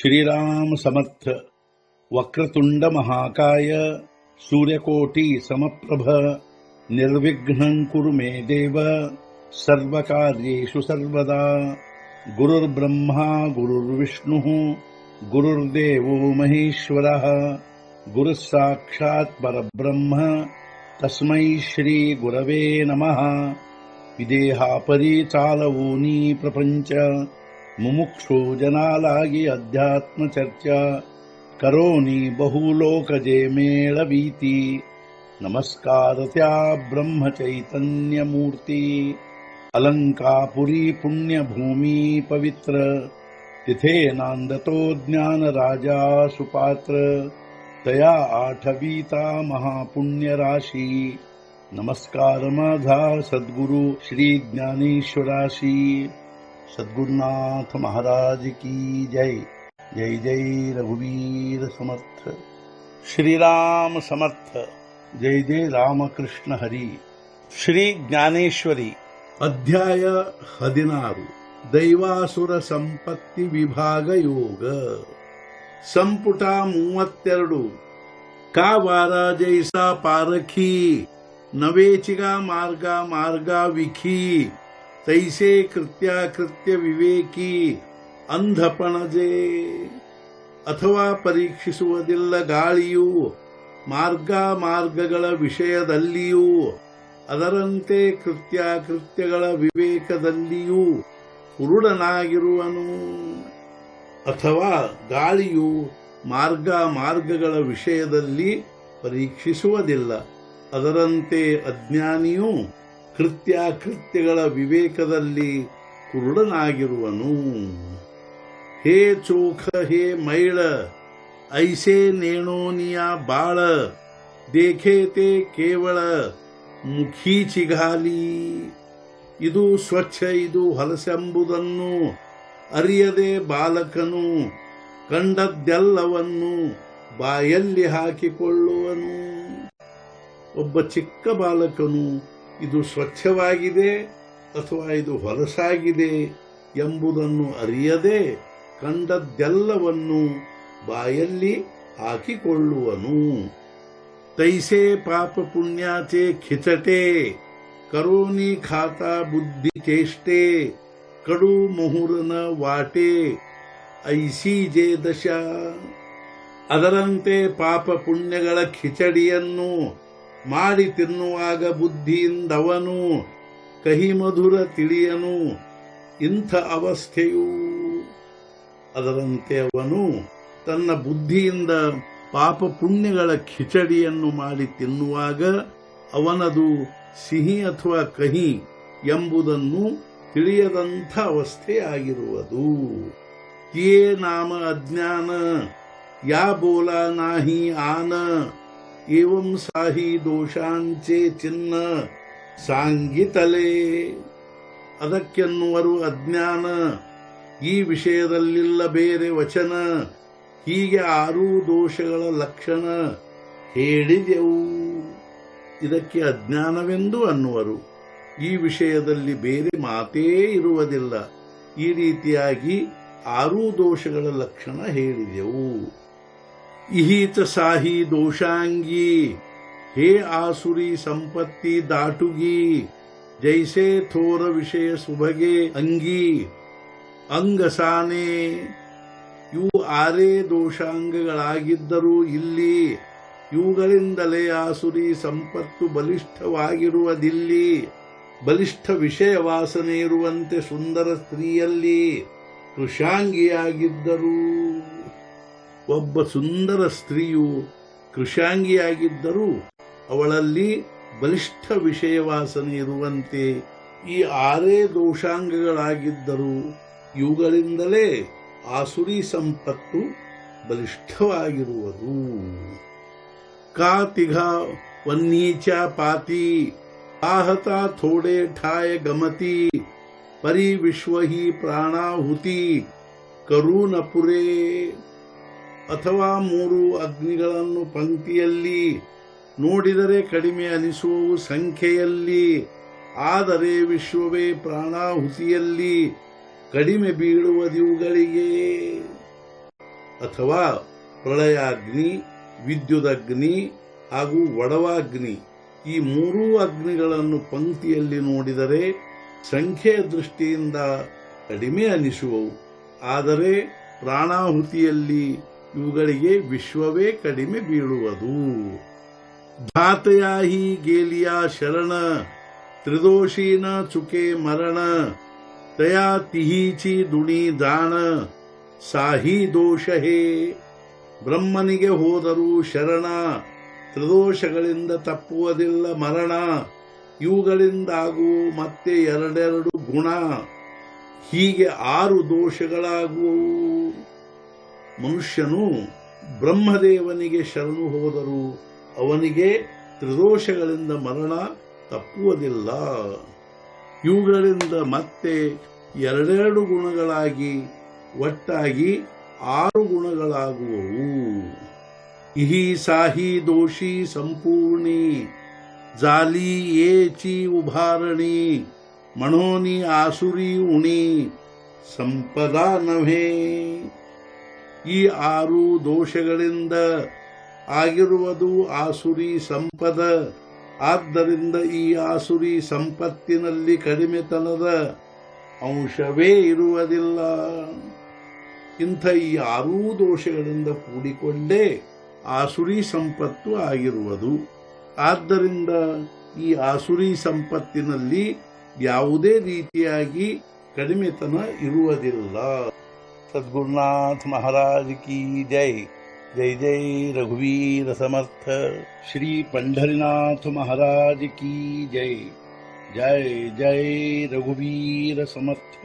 श्रीराम समर्थ. वक्रतुंड महाकाय सूर्यकोटि समप्रभ निर्विघ्नं कुरु मे देव सर्वकार्येषु सर्वदा. गुरुर्ब्रह्मा गुरुर्विष्णुः गुरुर्देवो महेश्वरः गुरुः साक्षात् परब्रह्म तस्मै श्री गुरवे नमः. विदेहापरि चालवोनी प्रपंच मुमुक्षु जनालागी अध्यात्म चर्चा करोनी बहुलोकजे मेळवीती. नमस्कार त्या ब्रह्म चैतन्य मूर्ती. अलंकापुरी पुण्यभूमी पवित्र तिथे नांदतो ज्ञान राजा सुपात्र. तया आठवीता महापुण्य राशी. नमस्कार माझा सद्गुरु श्री ज्ञानेश्वराशी. सद्गुरुनाथ महाराज की जय. जय जय रघुवीर समर्थ. श्रीराम समर्थ. जय जय रामकृष्ण हरी. ಶ್ರೀ ಜ್ಞಾನೇಶ್ವರಿ. ಅಧ್ಯಾಯ 16. ದೈವಾಸುರ ಸಂಪತ್ತಿ ವಿಭಾಗ ಯೋಗ. ಸಂಪುಟ 32. का वारा जैसा पारखी नवेचिगा मार्गा मार्गा विखी. तैसे ಕೃತ್ಯ ವಿವೇಕಿ ಅಂಧಪಣಜೆ. ಅಥವಾ ಪರೀಕ್ಷಿಸುವುದಿಲ್ಲ ಗಾಳಿಯು ಮಾರ್ಗಗಳ ವಿಷಯದಲ್ಲಿಯೂ ಅದರಂತೆ ಕೃತ್ಯಗಳ ವಿವೇಕದಲ್ಲಿಯೂ ಕುರುಡನಾಗಿರುವನು. ಅಥವಾ ಗಾಳಿಯು ಮಾರ್ಗಗಳ ವಿಷಯದಲ್ಲಿ ಪರೀಕ್ಷಿಸುವುದಿಲ್ಲ ಅದರಂತೆ ಅಜ್ಞಾನಿಯು ಕೃತ್ಯಗಳ ವಿವೇಕದಲ್ಲಿ ಕುರುಡನಾಗಿರುವನು. ಹೇ ಚೋಖ ಹೇ ಮೈಳ ಐಸೆ ನೇಣೋನಿಯ ಬಾಳ. ದೇಖೇತೆ ಕೇವಳ ಮುಖಿ ಚಿಗಾಲಿ. ಇದು ಸ್ವಚ್ಛ ಇದು ಹೊಲಸೆಂಬುದನ್ನು ಅರಿಯದೆ ಬಾಲಕನು ಕಂಡದ್ದೆಲ್ಲವನ್ನು ಬಾಯಲ್ಲಿ ಹಾಕಿಕೊಳ್ಳುವನು. ಒಬ್ಬ ಚಿಕ್ಕ ಬಾಲಕನು ಇದು ಸ್ವಚ್ಛವಾಗಿದೆ ಅಥವಾ ಇದು ಹೊಲಸಾಗಿದೆ ಎಂಬುದನ್ನು ಅರಿಯದೆ ಕಂಡದ್ದೆಲ್ಲವನ್ನು ಬಾಯಲ್ಲಿ ಹಾಕಿಕೊಳ್ಳುವನು. ತೈಸೆ ಪಾಪ ಪುಣ್ಯಾಚೆ ಖಿಚಟೆ ಕರೋನಿ ಖಾತಾ ಬುದ್ಧಿ ಚೇಷ್ಟೆ. ಕಡು ಮುಹುರನ ವಾಟೆ ಐಸಿ ಜೆ ದಶ. ಅದರಂತೆ ಪಾಪ ಪುಣ್ಯಗಳ ಖಿಚಡಿಯನ್ನು ಮಾಡಿ ತಿನ್ನುವಾಗ ಬುದ್ಧಿಯಿಂದವನು ಕಹಿ ಮಧುರ ತಿಳಿಯನು. ಇಂಥ ಅವಸ್ಥೆಯು ಅದರಂತೆ ಅವನು ತನ್ನ ಬುದ್ಧಿಯಿಂದ ಪಾಪ ಪುಣ್ಯಗಳ ಖಿಚಡಿಯನ್ನು ಮಾಡಿ ತಿನ್ನುವಾಗ ಅವನದು ಸಿಹಿ ಅಥವಾ ಕಹಿ ಎಂಬುದನ್ನು ತಿಳಿಯದಂಥ ಅವಸ್ಥೆಯಾಗಿರುವುದು. ಯೇ ನಾಮ ಅಜ್ಞಾನ ಯಾ ಬೋಲಾ ನಾಹಿ ಆನ. ಏವಂ ಸಾಹಿ ದೋಷಾಂಚೆ ಚಿನ್ನ ಸಾಂಗಿತಲೆ. ಅದಕ್ಕೆನ್ನುವರು ಅಜ್ಞಾನ. ಈ ವಿಷಯದಲ್ಲಿಲ್ಲ ಬೇರೆ ವಚನ. ಹೀಗೆ 6 ದೋಷಗಳ ಲಕ್ಷಣ ಹೇಳಿದೆವು. ಇದಕ್ಕೆ ಅಜ್ಞಾನವೆಂದು ಅನ್ನುವರು. ಈ ವಿಷಯದಲ್ಲಿ ಬೇರೆ ಮಾತೇ ಇರುವುದಿಲ್ಲ. ಈ ರೀತಿಯಾಗಿ 6 ದೋಷಗಳ ಲಕ್ಷಣ ಹೇಳಿದೆವು. ಇಹೀತ ಸಾಹಿ ದೋಷಾಂಗಿ ಹೇ ಆಸುರಿ ಸಂಪತ್ತಿ ದಾಟುಗಿ. ಜೈಸೆ ಥೋರ ವಿಷಯ ಸುಭಗೆ ಅಂಗಿ ಅಂಗಸಾನೆ. ಇವು 6 ದೋಷಾಂಗಗಳಾಗಿದ್ದರೂ ಇಲ್ಲಿ ಇವುಗಳಿಂದಲೇ ಆಸುರಿ ಸಂಪತ್ತು ಬಲಿಷ್ಠವಾಗಿರುವುದಿಲ್ಲಿ. ಬಲಿಷ್ಠ ವಿಷಯ ವಾಸನೆ ಇರುವಂತೆ ಸುಂದರ ಸ್ತ್ರೀಯಲ್ಲಿ ಕೃಷಾಂಗಿಯಾಗಿದ್ದರೂ ಒಬ್ಬ ಸುಂದರ ಸ್ತ್ರೀಯು ಕೃಷಾಂಗಿಯಾಗಿದ್ದರೂ ಅವಳಲ್ಲಿ ಬಲಿಷ್ಠ ವಿಷಯ ವಾಸನೆ ಇರುವಂತೆ ಈ 6 ದೋಷಾಂಗಗಳಾಗಿದ್ದರೂ ಇವುಗಳಿಂದಲೇ ಆಸುರಿ ಸಂಪತ್ತು ಬಲಿಷ್ಠವಾಗಿರುವುದು. ಕಾತಿಘ ವನ್ನೀಚ ಪಾತಿ ಆಹತ ಥೋಡೆ ಠಾಯ ಗಮತಿ. ಪರಿ ವಿಶ್ವಹಿ ಪ್ರಾಣಾಹುತಿ ಕರುಣಪುರೇ. ಅಥವಾ 3 ಅಗ್ನಿಗಳನ್ನು ಪಂಕ್ತಿಯಲ್ಲಿ ನೋಡಿದರೆ ಕಡಿಮೆ ಅನಿಸುವವು ಸಂಖ್ಯೆಯಲ್ಲಿ. ಆದರೆ ವಿಶ್ವವೇ ಪ್ರಾಣಾಹುತಿಯಲ್ಲಿ ಕಡಿಮೆ ಬೀಳುವುದಿವುಗಳಿಗೆ. ಅಥವಾ ಪ್ರಳಯಾಗ್ನಿ, ವಿದ್ಯುದಗ್ನಿ ಹಾಗೂ ಒಡವಾಗ್ನಿ, ಈ ಮೂರೂ ಅಗ್ನಿಗಳನ್ನು ಪಂಕ್ತಿಯಲ್ಲಿ ನೋಡಿದರೆ ಸಂಖ್ಯೆಯ ದೃಷ್ಟಿಯಿಂದ ಕಡಿಮೆ ಅನಿಸುವವು. ಆದರೆ ಪ್ರಾಣಾಹುತಿಯಲ್ಲಿ ಇವುಗಳಿಗೆ ವಿಶ್ವವೇ ಕಡಿಮೆ ಬೀಳುವುದು. ಧಾತಯಾ ಹಿ ಗೇಲಿಯಾ ಶರಣ, ತ್ರಿದೋಷೀನ ಚುಕೆ ಮರಣ, ತಯಾ ತಿಹೀಚಿ ದುಣಿ ದಾನ, ಸಾಹಿ ದೋಷ ಹೇ. ಬ್ರಹ್ಮನಿಗೆ ಹೋದರೂ ಶರಣ, ತ್ರಿದೋಷಗಳಿಂದ ತಪ್ಪುವುದಿಲ್ಲ ಮರಣ, ಇವುಗಳಿಂದಾಗುವ ಮತ್ತೆ ಎರಡೆರಡು ಗುಣ, ಹೀಗೆ 6 ದೋಷಗಳಾಗುವವು. ಮನುಷ್ಯನು ಬ್ರಹ್ಮದೇವನಿಗೆ ಶರಣು ಹೋದರೂ ಅವನಿಗೆ ತ್ರಿದೋಷಗಳಿಂದ ಮರಣ ತಪ್ಪುವುದಿಲ್ಲ. ಇವುಗಳಿಂದ ಮತ್ತೆ ಎರಡೆರಡು ಗುಣಗಳಾಗಿ ಒಟ್ಟಾಗಿ 6 ಗುಣಗಳಾಗುವವು. ಇಹಿ ಸಾಹಿ ದೋಷಿ ಸಂಪೂರ್ಣಿ, ಜಾಲಿ ಏಚಿ ಉಭಾರಣಿ, ಮಣೋನಿ ಆಸುರಿ ಉಣಿ, ಸಂಪದಾ ನಭೇ. ಈ 6 ದೋಷಗಳಿಂದ ಆಗಿರುವುದು ಆಸುರಿ ಸಂಪದ. ಆದ್ದರಿಂದ ಈ ಆಸುರಿ ಸಂಪತ್ತಿನಲ್ಲಿ ಕಡಿಮೆತನದ ಅಂಶವೇ ಇರುವುದಿಲ್ಲ. ಇಂಥ ಈ 6 ದೋಷಗಳಿಂದ ಕೂಡಿಕೊಂಡೇ ಆಸುರಿ ಸಂಪತ್ತು ಆಗಿರುವುದು. ಆದ್ದರಿಂದ ಈ ಆಸುರಿ ಸಂಪತ್ತಿನಲ್ಲಿ ಯಾವುದೇ ರೀತಿಯಾಗಿ ಕಡಿಮೆತನ ಇರುವುದಿಲ್ಲ. ಸದ್ಗುರುನಾಥ ಮಹಾರಾಜ್ ಕಿ ಜೈ. ಜೈ ಜೈ ರಘುವೀರ ಸಮರ್ಥ. ಶ್ರೀ पंढरीनाथ महाराज की जय. जय जय रघुवीर समर्थ.